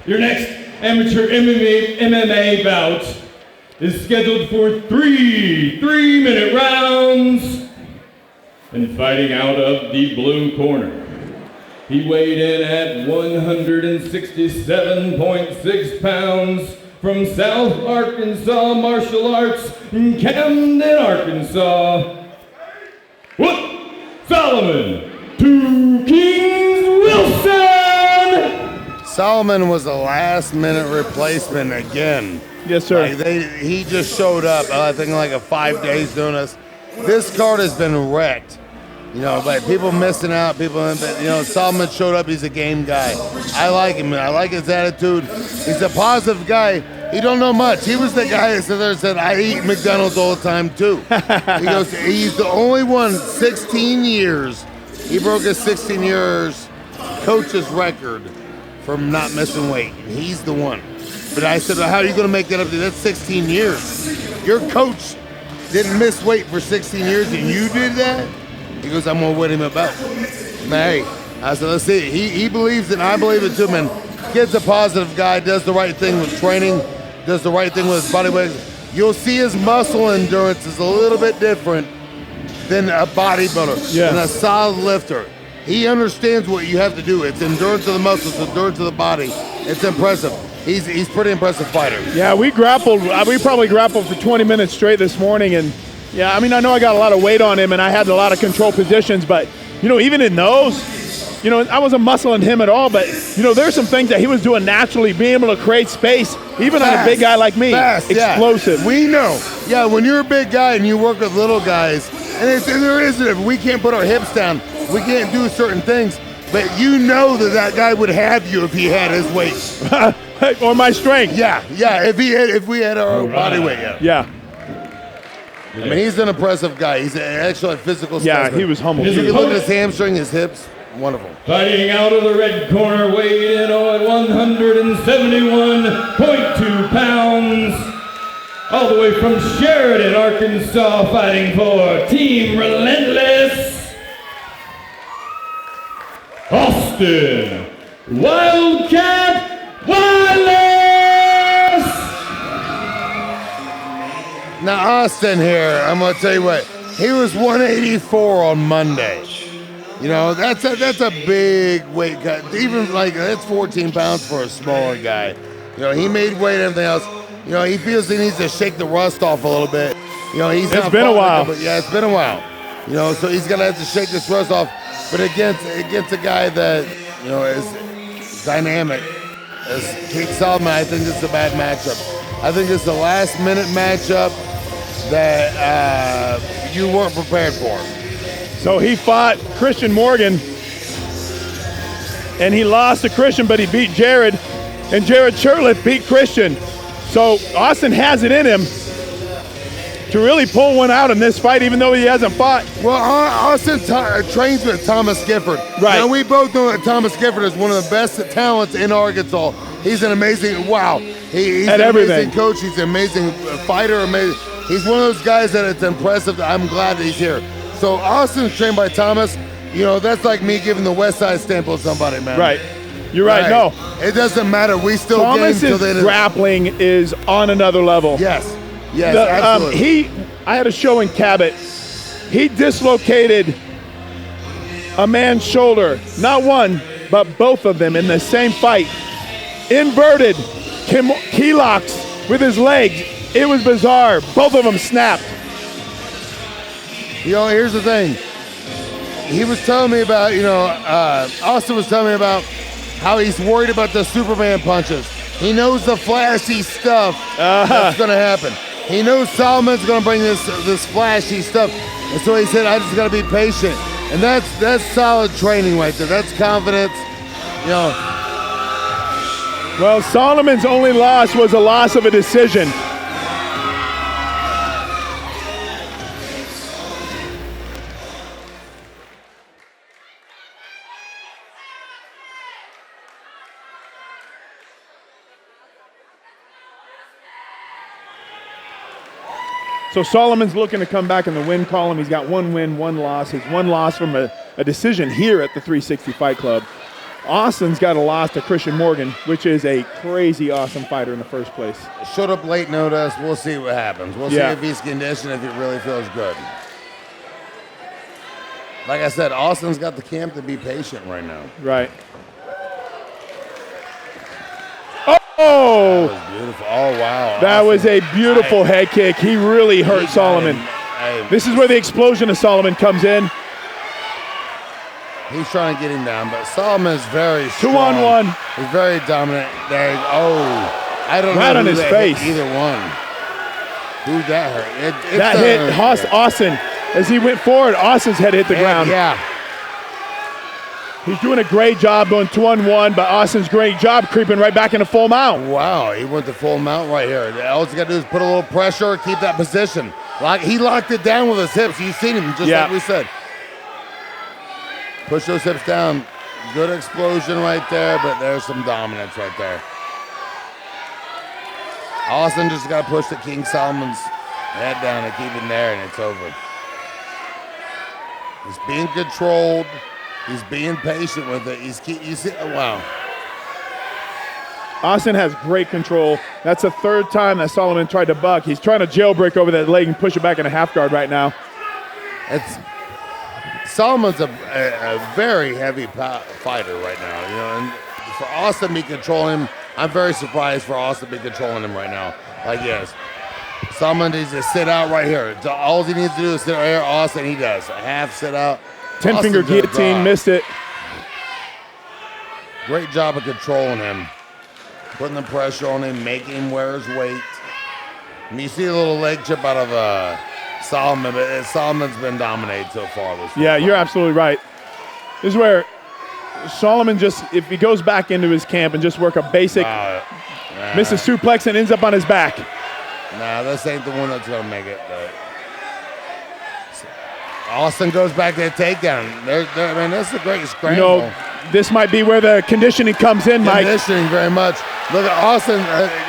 Your next amateur MMA bout is scheduled for three-minute rounds. And fighting out of the blue corner, he weighed in at 167.6 pounds from South Arkansas Martial Arts in Camden, Arkansas. Solomon Two Kings Wilson! Solomon was a last-minute replacement again. Yes, sir. He just showed up, I think, like a 5 days notice. This card has been wrecked. But people missing out. Solomon showed up. He's a game guy. I like him. I like his attitude. He's a positive guy. He don't know much. He was the guy that sat there and said, I eat McDonald's all the time, too. He goes, he's the only one, 16 years. He broke his 16 years coach's record from not missing weight. He's the one. But I said, well, how are you going to make that up? That's 16 years. Your coach didn't miss weight for 16 years and you did that? He goes, I'm going to win him a belt. Hey, I said, let's see. He believes it, and I believe it too, man. Kid's a positive guy, does the right thing with training, does the right thing with his body weight. You'll see his muscle endurance is a little bit different than a bodybuilder, than a solid lifter. He understands what you have to do. It's endurance of the muscles, endurance of the body. It's impressive. He's a pretty impressive fighter. Yeah, we probably grappled for 20 minutes straight this morning, and yeah, I know I got a lot of weight on him and I had a lot of control positions, but, even in those, I wasn't muscling him at all, but, there's some things that he was doing naturally, being able to create space, even on a big guy like me. Explosive. Yeah. We know. Yeah, when you're a big guy and you work with little guys, and there isn't, if we can't put our hips down, we can't do certain things, but that guy would have you if he had his weight. Or my strength. Yeah, if we had our own body weight, Yeah. He's an impressive guy. He's actually a physical specimen. Yeah, he was humble. You can look at his hamstring, his hips. Wonderful. Fighting out of the red corner, weighed in at 171.2 pounds. All the way from Sheridan, Arkansas, fighting for Team Relentless, Austin Wildcat Wyles! Now, Austin here, I'm going to tell you what, he was 184 on Monday. That's a big weight cut. Even that's 14 pounds for a smaller guy. He made weight and everything else. He feels he needs to shake the rust off a little bit. It's been a while. It's been a while. So he's going to have to shake this rust off. But against a guy that, is dynamic, as King Solomon, I think this is a bad matchup. I think it's the last-minute matchup that you weren't prepared for. So he fought Christian Morgan, and he lost to Christian, but he beat Jared, and Jared Shurtleff beat Christian. So Austin has it in him to really pull one out in this fight, even though he hasn't fought. Well, Austin trains with Thomas Gifford. Right. And we both know that Thomas Gifford is one of the best talents in Arkansas. He's an amazing, he's an amazing coach. He's an amazing fighter. He's one of those guys that it's impressive. I'm glad that he's here. So Austin's trained by Thomas. That's like me giving the West Side stamp on somebody, man. Right. You're right. No. It doesn't matter. We still Thomas's grappling is on another level. Yes, absolutely. I had a show in Cabot. He dislocated a man's shoulder, not one, but both of them in the same fight. Inverted key locks with his legs. It was bizarre. Both of them snapped. Here's the thing. He was telling me about, Austin was telling me about how he's worried about the Superman punches. He knows the flashy stuff that's going to happen. He knows Solomon's going to bring this flashy stuff. And so he said, I just got to be patient. And that's solid training right there. That's confidence. Well, Solomon's only loss was a loss of a decision. So Solomon's looking to come back in the win column. He's got one win, one loss. His one loss from a decision here at the 360 Fight Club. Austin's got a loss to Christian Morgan, which is a crazy awesome fighter in the first place. Showed up late notice. We'll see what happens. We'll see if he's conditioned, if he really feels good. Like I said, Austin's got the camp to be patient right now. Right. Oh! That was beautiful. Oh, wow. That was a beautiful head kick. He really hurt Solomon. This is where the explosion of Solomon comes in. He's trying to get him down, but Solomon is very strong. 2-on-1. He's very dominant. There. I don't know. Right on his face. Either one. Who that hurt? That hit Austin as he went forward. Austin's head hit the ground. Yeah. He's doing a great job going 2-on-1, but Austin's great job creeping right back into full mount. Wow, he went to full mount right here. All he's got to do is put a little pressure, keep that position. He locked it down with his hips. You've seen him, just like we said. Push those hips down. Good explosion right there, but there's some dominance right there. Austin just got to push the King Solomon's head down and keep him there, and it's over. He's being controlled. He's being patient with it. You see, wow. Austin has great control. That's the third time that Solomon tried to buck. He's trying to jailbreak over that leg and push it back in a half guard right now. Solomon's a very heavy fighter right now, and for Austin to be controlling him, I'm very surprised for Austin to be controlling him right now. Yes. Solomon needs to sit out right here. All he needs to do is sit right here. Austin, he does. A half sit out. 10-finger guillotine, missed it. Great job of controlling him. Putting the pressure on him, making him wear his weight. You see a little leg chip out of Solomon, but Solomon's been dominated so far this Yeah, you're absolutely right. This is where Solomon if he goes back into his camp and just work a basic, misses suplex and ends up on his back. Nah, this ain't the one that's going to make it. But Austin goes back to the takedown. This is a great scramble. This might be where the conditioning comes in, Mike. Conditioning very much. Look at Austin.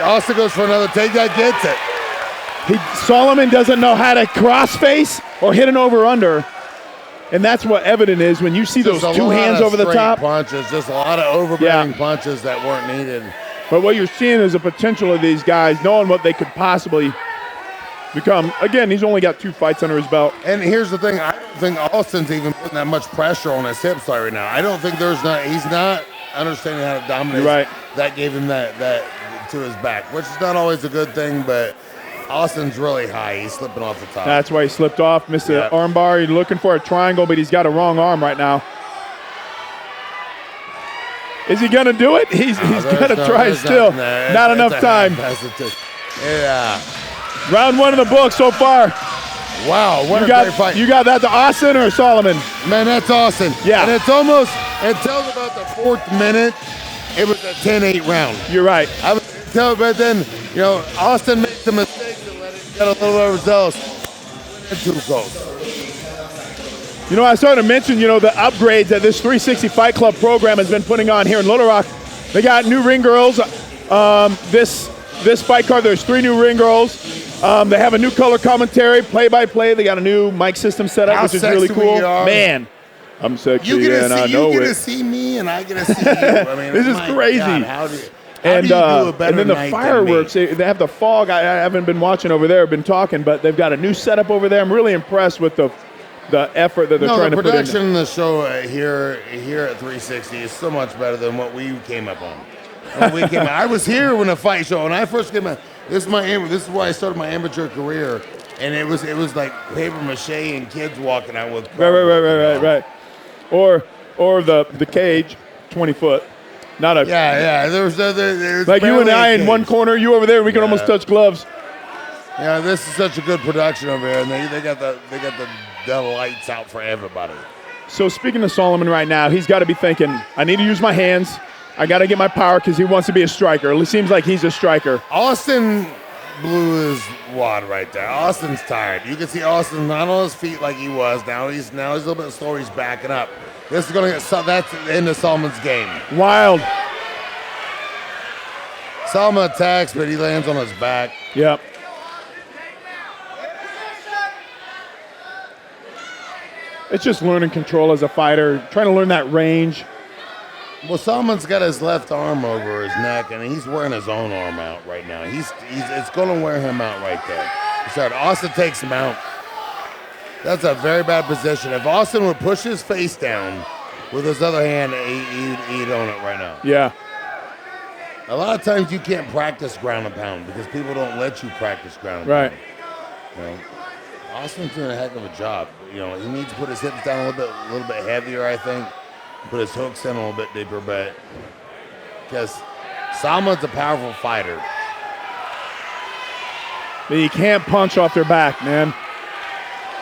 Austin goes for another takedown, gets it. Solomon doesn't know how to cross-face or hit an over-under. And that's what evident is when you see those two hands over the top. Punches, just a lot of overbearing punches that weren't needed. But what you're seeing is the potential of these guys, knowing what they could possibly become. Again, he's only got 2 fights under his belt. And here's the thing: I don't think Austin's even putting that much pressure on his hips right now. I don't think he's not understanding how to dominate. You're right. That gave him that to his back, which is not always a good thing, but Austin's really high. He's slipping off the top. That's why he slipped off, missed the arm bar. He's looking for a triangle, but he's got a wrong arm right now. Is he going to do it? He's going to try still. Not enough time. Yeah. Round 1 of the book so far. Wow, what a great fight. You got that to Austin or Solomon? Man, that's Austin. Yeah. And it's almost, until about the 4th minute, it was a 10-8 round. You're right. But then, Austin made some mistakes and let it get a little overzealous. Too close. I started to mention, the upgrades that this 360 Fight Club program has been putting on here in Little Rock. They got new ring girls. This fight card, there's 3 new ring girls. They have a new color commentary, play-by-play. They got a new mic system set up, which is really cool. Man, I'm sexy and I know it. You get to see me and I get to see you. This is crazy. God, how do you And do a better then the night fireworks, than me? they have the fog. I haven't been watching over there, been talking, but they've got a new setup over there. I'm really impressed with the effort that they're trying to put in. The production in the show here at 360 is so much better than what we came up on. I was here when the fight show, when I first came out. This is why I started my amateur career, and it was like paper mache and kids walking out with right. Or the cage, 20 foot. Not a There's like you and I in one corner, you over there. We can almost touch gloves. Yeah, this is such a good production over here, and they got the lights out for everybody. So speaking of Solomon right now, he's got to be thinking, I need to use my hands. I got to get my power because he wants to be a striker. It seems like he's a striker. Austin blew his wad right there. Austin's tired. You can see Austin not on his feet like he was. Now he's a little bit slower. He's backing up. This is going to get that's the end of Solomon's game. Wild. Solomon attacks, but he lands on his back. Yep. It's just learning control as a fighter, trying to learn that range. Well, Solomon's got his left arm over his neck, and he's wearing his own arm out right now. It's going to wear him out right there. Sorry, Austin takes him out. That's a very bad position. If Austin would push his face down with his other hand, he'd own it right now. Yeah. A lot of times you can't practice ground and pound because people don't let you practice ground and Right. pound. You know? Austin's doing a heck of a job. You know, he needs to put his hips down a little bit heavier, I think. Put his hooks in a little bit deeper, but because Solomon's a powerful fighter. But you can't punch off their back, man.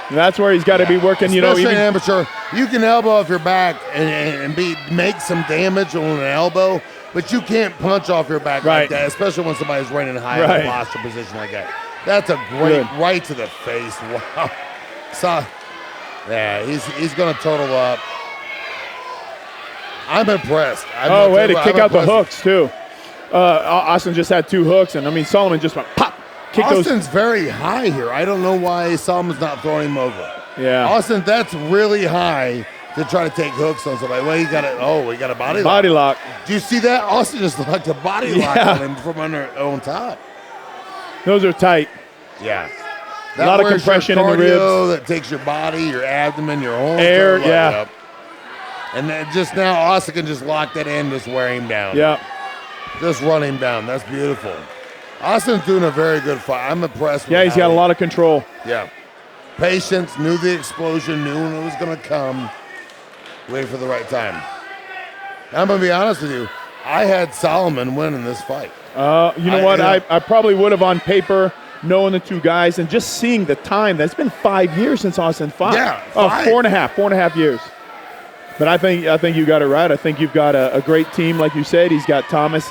And that's where he's got to be working. You know, Especially even an amateur, you can elbow off your back and make some damage on an elbow, but you can't punch off your back Right. like that, especially when somebody's running high in Right. a posture position like that. That's a great Good. right to the face. Wow. So, yeah, he's going to total up. I'm impressed. oh, way to kick out the impressed. hooks too. Austin just had 2 hooks, and I mean Solomon just went pop. Kick Austin's very high here. I don't know why Solomon's not throwing him over. Yeah. Austin, that's really high to try to take hooks on somebody. Well, he got a body lock. Body lock. Do you see that? Austin just locked a body lock Yeah. on him from on top. Those are tight. Yeah. A lot of wears compression your in the cardio, that takes your body, your abdomen, your whole Air, entire yeah. body up. And then just now, Austin can just lock that in, just wear him down. Yeah. Just run him down. That's beautiful. Austin's doing a very good fight. I'm impressed with Yeah, he's got a lot of control. Yeah. Patience, knew the explosion, knew when it was going to come. Waited for the right time. I'm going to be honest with you. I had Solomon win in this fight. You know what? I probably would have on paper, knowing the 2 guys and just seeing the time. That's been 5 years since Austin fought. Yeah, Oh, 5. 4.5 years. But I think you got it right. I think you've got a great team, like you said. He's got Thomas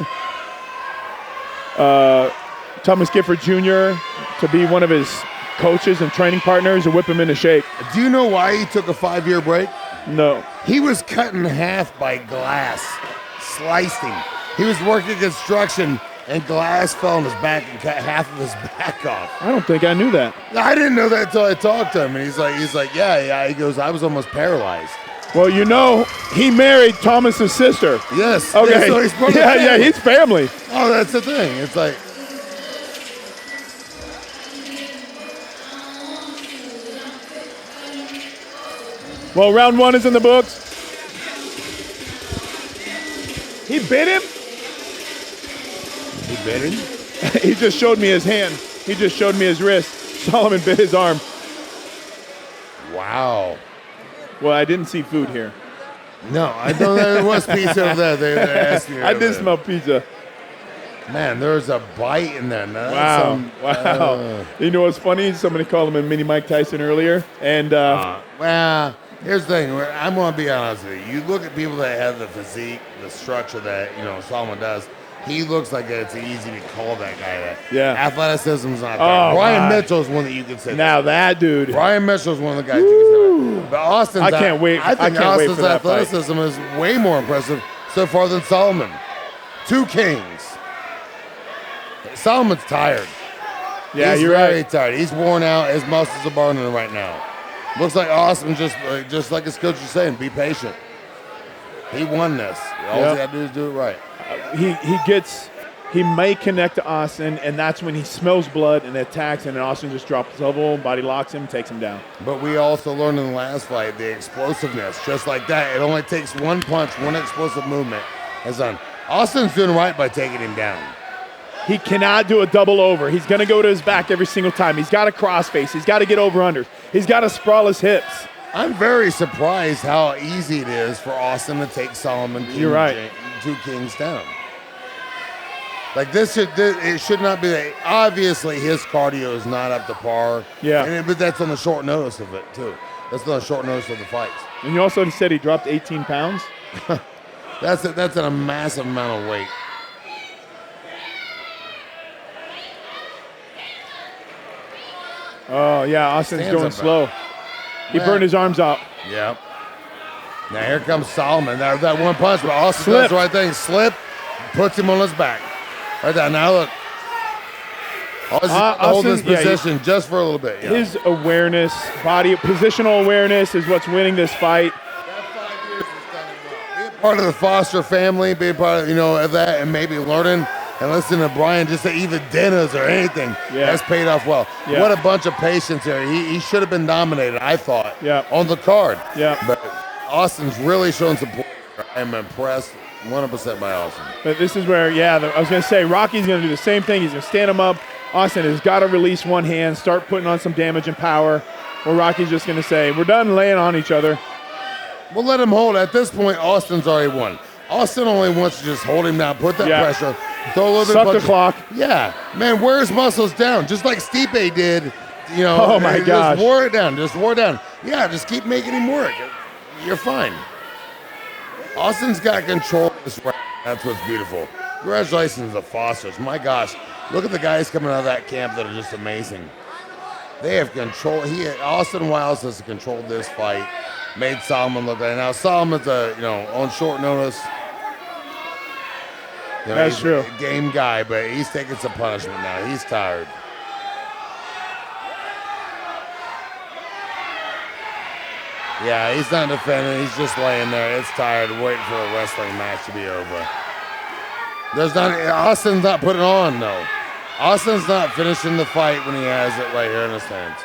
Gifford Jr. to be one of his coaches and training partners and whip him into shape. Do you know why he took a 5-year break? No. He was cut in half by glass, sliced him. He was working construction, and glass fell on his back and cut half of his back off. I don't think I knew that. I didn't know that until I talked to him, and he's like, yeah. He goes, I was almost paralyzed. Well, you know, he married Thomas's sister. Yes. Okay. Yeah, so he's part of the yeah, family. he's family. Oh, that's the thing. It's like, Well, round 1 is in the books. He bit him. he bit him? He just showed me his hand. He just showed me his wrist. Solomon bit his arm. Wow. Well, I didn't see food here. No, I know there was pizza over there. They're asking I over did there. smell pizza. Man, there's a bite in there. Now, Wow. You know what's funny? Somebody called him a mini Mike Tyson earlier. And Well, here's the thing. I'm going to be honest with you. You look at people that have the physique, the structure that, Solomon does. He looks like it's easy to call that guy that. Yeah. Athleticism's not there. Oh, Brian God. Mitchell's one that you could say now that dude. Brian Mitchell's one of the guys you can say that. But Austin's I can't wait. I think I can't wait Austin's for that fight. athleticism is way more impressive so far than Solomon. 2 kings. Solomon's tired. Yeah, He's you're very right. tired. He's worn out. His muscles are burning right now. Looks like Austin just like his coach was saying, be patient. He won this. All Yep. he had to do is do it right. He may connect to Austin, and that's when he smells blood and attacks, and then Austin just drops his elbow, body locks him, takes him down. But we also learned in the last fight the explosiveness. Just like that, it only takes one punch, one explosive movement. Has done. Austin's doing right by taking him down. He cannot do a double over. He's going to go to his back every single time. He's got to cross face. He's got to get over unders. He's got to sprawl his hips. I'm very surprised how easy it is for Austin to take Solomon You're right. 2 kings down. Like it should not be that. Obviously, his cardio is not up to par. Yeah. But that's on the short notice of it, too. That's on the short notice of the fights. And you also said he dropped 18 pounds? That's a massive amount of weight. Oh, yeah, Austin's Stands going up slow. He Yeah. burned his arms out. Yep. Now here comes Solomon. That one punch, but Austin Slip. does the right thing. Slip, puts him on his back. Right there. Now look. Austin hold his Austin, yeah, position just for a little bit. Yeah. His awareness, positional awareness is what's winning this fight. That 5 years has done him well. part of the Foster family, being part of, of that, and maybe learning and listening to Brian just to even dinners or anything has paid off well. Yeah. What a bunch of patience there. He should have been nominated, I thought, on the card. Yeah. But Austin's really shown support. I'm impressed 100% by Austin. But this is where, I was going to say, Rocky's going to do the same thing. He's going to stand him up. Austin has got to release one hand, start putting on some damage and power, or Rocky's just going to say, we're done laying on each other. We'll let him hold. At this point, Austin's already won. Austin only wants to just hold him down, put that pressure, throw a little bit Suck of the clock. Yeah. Man, wear his muscles down, just like Stipe did. Oh, my gosh. Just wore it down. Just wore it down. Yeah, just keep making him work. You're fine. Austin's got control of this round. That's what's beautiful. Congratulations to the Fosters. My gosh, look at the guys coming out of that camp that are just amazing. They have control. Austin Wyles has controlled this fight, made Solomon look like. Now Solomon's on short notice. That's he's true. A game guy, but he's taking some punishment now. He's tired. Yeah, he's not defending. He's just laying there. It's tired, waiting for a wrestling match to be over. Austin's not putting on, though. Austin's not finishing the fight when he has it right here in his hands.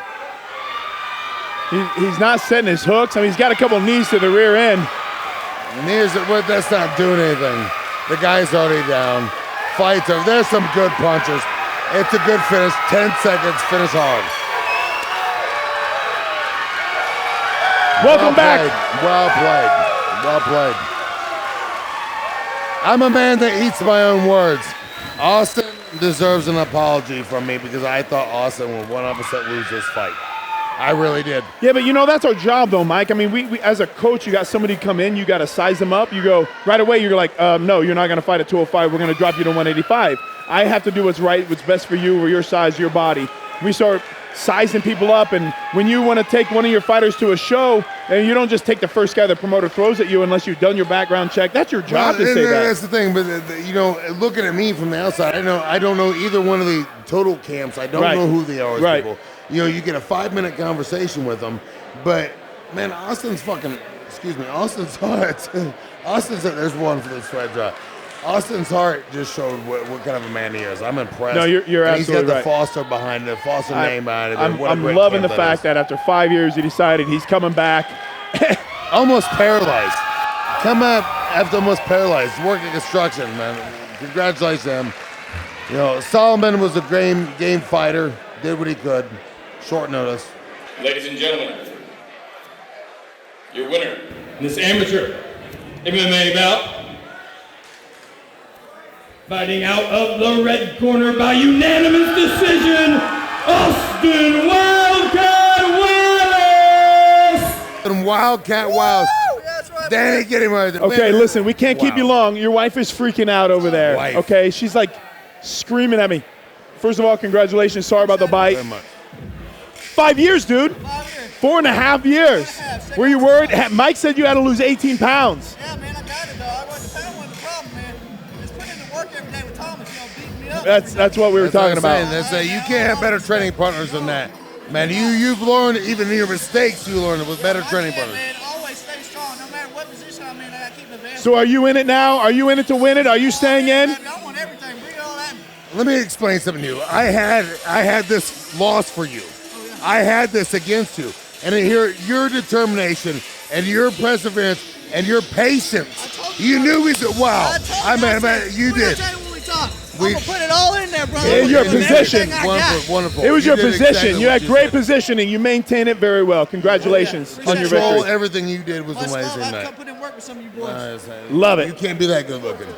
He's not setting his hooks. I mean, he's got a couple knees to the rear end. That's not doing anything. The guy's already down. Fights over. There's some good punches. It's a good finish. 10 seconds. Finish hard. Welcome back. Well played. Well played. I'm a man that eats my own words. Austin deserves an apology from me because I thought Austin would 100% lose this fight. I really did. Yeah, but that's our job, though, Mike. I mean, we as a coach, you got somebody come in, you got to size them up. You go right away. You're like, no, you're not going to fight at 205. We're going to drop you to 185. I have to do what's right, what's best for you or your size, your body. We start sizing people up, and when you want to take one of your fighters to a show, and you don't just take the first guy the promoter throws at you unless you've done your background check. That's your job to say that. That's the thing, but looking at me from the outside, I don't know either one of the total camps. I don't know who they are as people. You get a 5-minute conversation with them, but man, Austin's heart. There's one for the sweat drop. Austin's heart just showed what kind of a man he is. I'm impressed. No, you're absolutely right. He's got the Foster behind it, Foster name behind it. I'm loving the fact that after 5 years he decided he's coming back. Almost paralyzed. Come out after almost paralyzed. Working construction, man. Congratulations to him. Solomon was a game fighter. Did what he could. Short notice. Ladies and gentlemen, your winner in this amateur MMA bout, fighting out of the red corner by unanimous decision, Austin Wildcat Wyles! Wildcat Wyles. Danny, get him right there. Okay, listen, we can't keep you long. Your wife is freaking out over there. Okay, she's like screaming at me. First of all, congratulations. Sorry about the bite. Very much. 5 years, dude. 4.5 years. Were you worried? Mike said you had to lose 18 pounds. Yeah, man, I got it, though. I wasn't the pound wasn't the problem, man. Just putting in the work every day with Thomas, beating me up. That's what we were talking about. You can't have better training partners than that. Man, you've learned, even in your mistakes, you learned with better training partners. Man, always stay strong. No matter what position I'm in, I keep advancing. So are you in it now? Are you in it to win it? Are you staying in? I want everything. Bring all that. Let me explain something to you. I had this loss for you. I had this against you. And your determination and your perseverance and your patience. You knew we said, wow. You did. I'm going to put it all in there, bro. In your position. Wonderful. It was your position. Exactly you had great positioning. You maintained it very well. Congratulations on your victory. Everything you did was amazing, I've man. come put in work with some of you boys. Love it. You can't be that good looking.